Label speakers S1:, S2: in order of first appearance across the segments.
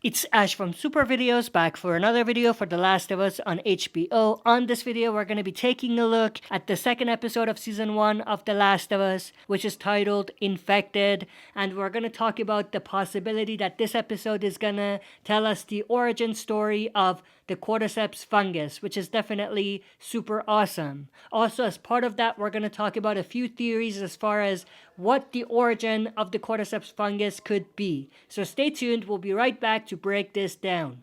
S1: It's Ash from Super Videos back for another video for The Last of Us on HBO. On this video, we're going to be taking a look at the second episode of Season 1 of The Last of Us, which is titled Infected. And we're going to talk about the possibility that this episode is going to tell us the origin story of the Cordyceps fungus, which is definitely super awesome. Also, as part of that, we're going to talk about a few theories as far as what the origin of the Cordyceps fungus could be. So stay tuned, we'll be right back to break this down.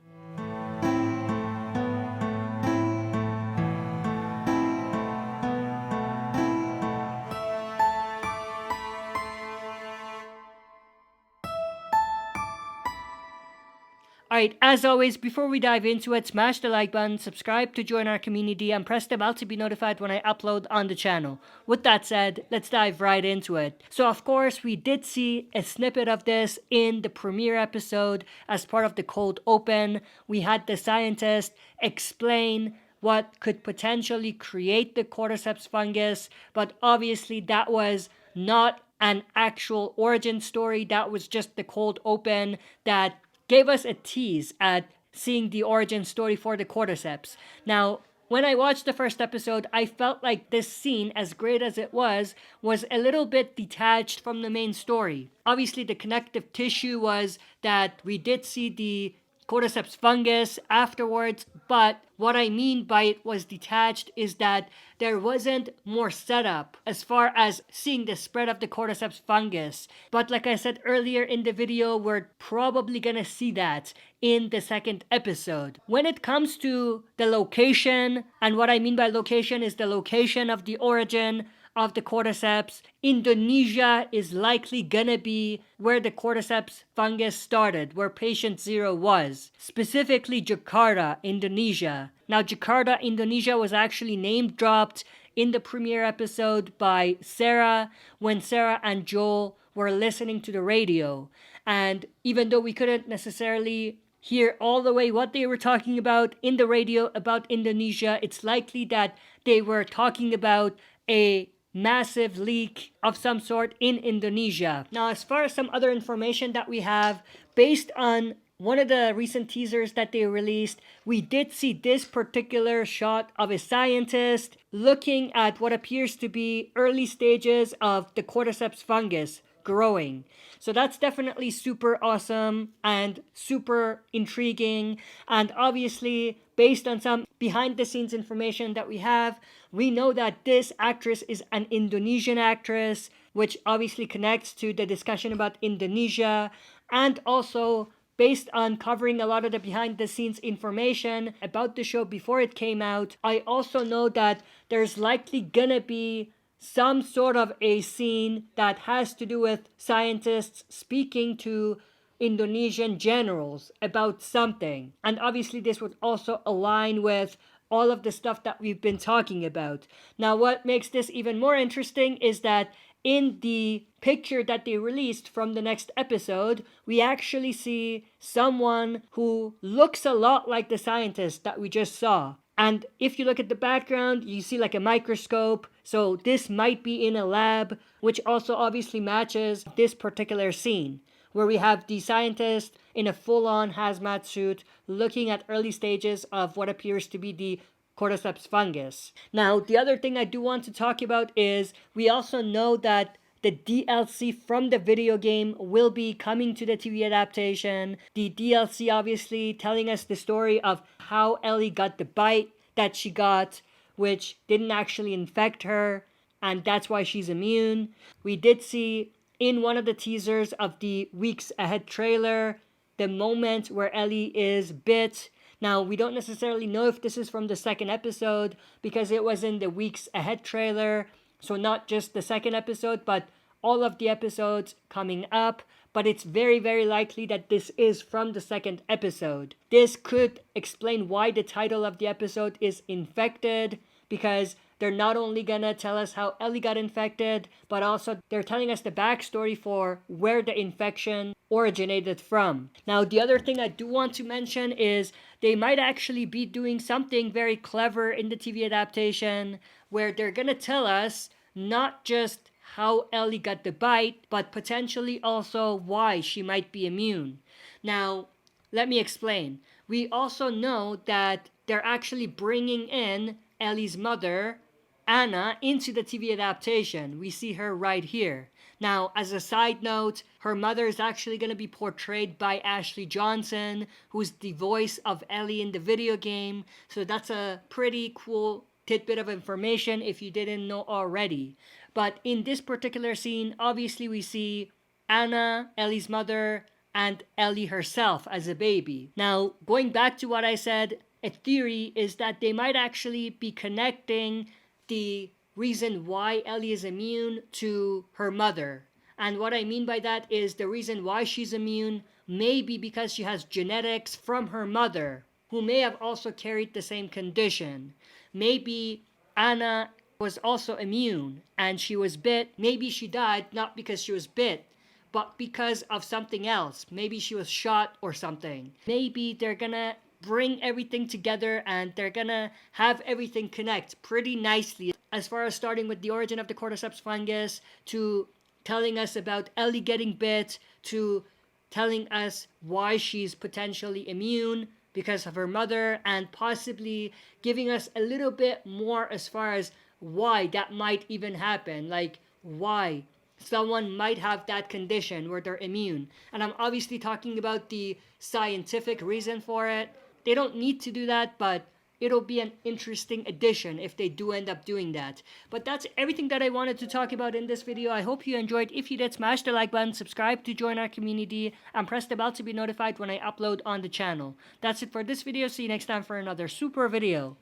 S1: Alright, as always, before we dive into it, smash the like button, subscribe to join our community, and press the bell to be notified when I upload on the channel. With that said, let's dive right into it. So of course, we did see a snippet of this in the premiere episode as part of the cold open. We had the scientist explain what could potentially create the Cordyceps fungus, but obviously that was not an actual origin story. That was just the cold open that gave us a tease at seeing the origin story for the Cordyceps. Now, when I watched the first episode, I felt like this scene, as great as it was a little bit detached from the main story. Obviously, the connective tissue was that we did see the Cordyceps fungus afterwards, but what I mean by it was detached is that there wasn't more setup as far as seeing the spread of the Cordyceps fungus. But like I said earlier in the video, we're probably gonna see that in the second episode. When it comes to the location, and what I mean by location is the location of the origin of the Cordyceps, Indonesia is likely gonna be where the Cordyceps fungus started, where patient 0 was. Specifically Jakarta, Indonesia. Now Jakarta, Indonesia was actually name dropped in the premiere episode by Sarah when Sarah and Joel were listening to the radio. And even though we couldn't necessarily hear all the way what they were talking about in the radio about Indonesia, it's likely that they were talking about a massive leak of some sort in Indonesia. Now, as far as some other information that we have, based on one of the recent teasers that they released, we did see this particular shot of a scientist looking at what appears to be early stages of the Cordyceps fungus growing. So that's definitely super awesome and super intriguing. And obviously, based on some behind the scenes information that we have, we know that this actress is an Indonesian actress, which obviously connects to the discussion about Indonesia. And also, based on covering a lot of the behind the scenes information about the show before it came out, I also know that there's likely gonna be some sort of a scene that has to do with scientists speaking to Indonesian generals about something. And obviously this would also align with all of the stuff that we've been talking about. Now, what makes this even more interesting is that in the picture that they released from the next episode, we actually see someone who looks a lot like the scientist that we just saw. And if you look at the background, you see like a microscope. So this might be in a lab, which also obviously matches this particular scene, where we have the scientist in a full-on hazmat suit looking at early stages of what appears to be the Cordyceps fungus. Now, the other thing I do want to talk about is we also know that the DLC from the video game will be coming to the TV adaptation. The DLC obviously telling us the story of how Ellie got the bite that she got, which didn't actually infect her, and that's why she's immune. We did see in one of the teasers of the Weeks Ahead trailer the moment where Ellie is bit. Now, we don't necessarily know if this is from the second episode because it was in the Weeks Ahead trailer. So not just the second episode, but all of the episodes coming up. But it's very, very likely that this is from the second episode. This could explain why the title of the episode is Infected, because they're not only gonna tell us how Ellie got infected, but also they're telling us the backstory for where the infection originated from. Now, the other thing I do want to mention is they might actually be doing something very clever in the TV adaptation where they're gonna tell us not just how Ellie got the bite, but potentially also why she might be immune. Now, Let me explain. We also know that they're actually bringing in Ellie's mother, Anna, into the TV adaptation. We see her right here. Now, as a side note, her mother is actually going to be portrayed by Ashley Johnson, who's the voice of Ellie in the video game. So that's a pretty cool tidbit of information if you didn't know already. But in this particular scene, obviously we see Anna, Ellie's mother, and Ellie herself as a baby. Now, going back to what I said, a theory is that they might actually be connecting the reason why Ellie is immune to her mother. And what I mean by that is the reason why she's immune may be because she has genetics from her mother, who may have also carried the same condition. Maybe Anna was also immune and she was bit. Maybe she died not because she was bit, but because of something else. Maybe she was shot or something. Maybe they're gonna bring everything together and they're gonna have everything connect pretty nicely, as far as starting with the origin of the Cordyceps fungus, to telling us about Ellie getting bit, to telling us why she's potentially immune because of her mother, and possibly giving us a little bit more as far as why that might even happen. Like, why someone might have that condition where they're immune. And I'm obviously talking about the scientific reason for it. They don't need to do that, but it'll be an interesting addition if they do end up doing that. But that's everything that I wanted to talk about in this video. I hope you enjoyed. If you did, smash the like button, subscribe to join our community, and press the bell to be notified when I upload on the channel. That's it for this video. See you next time for another super video.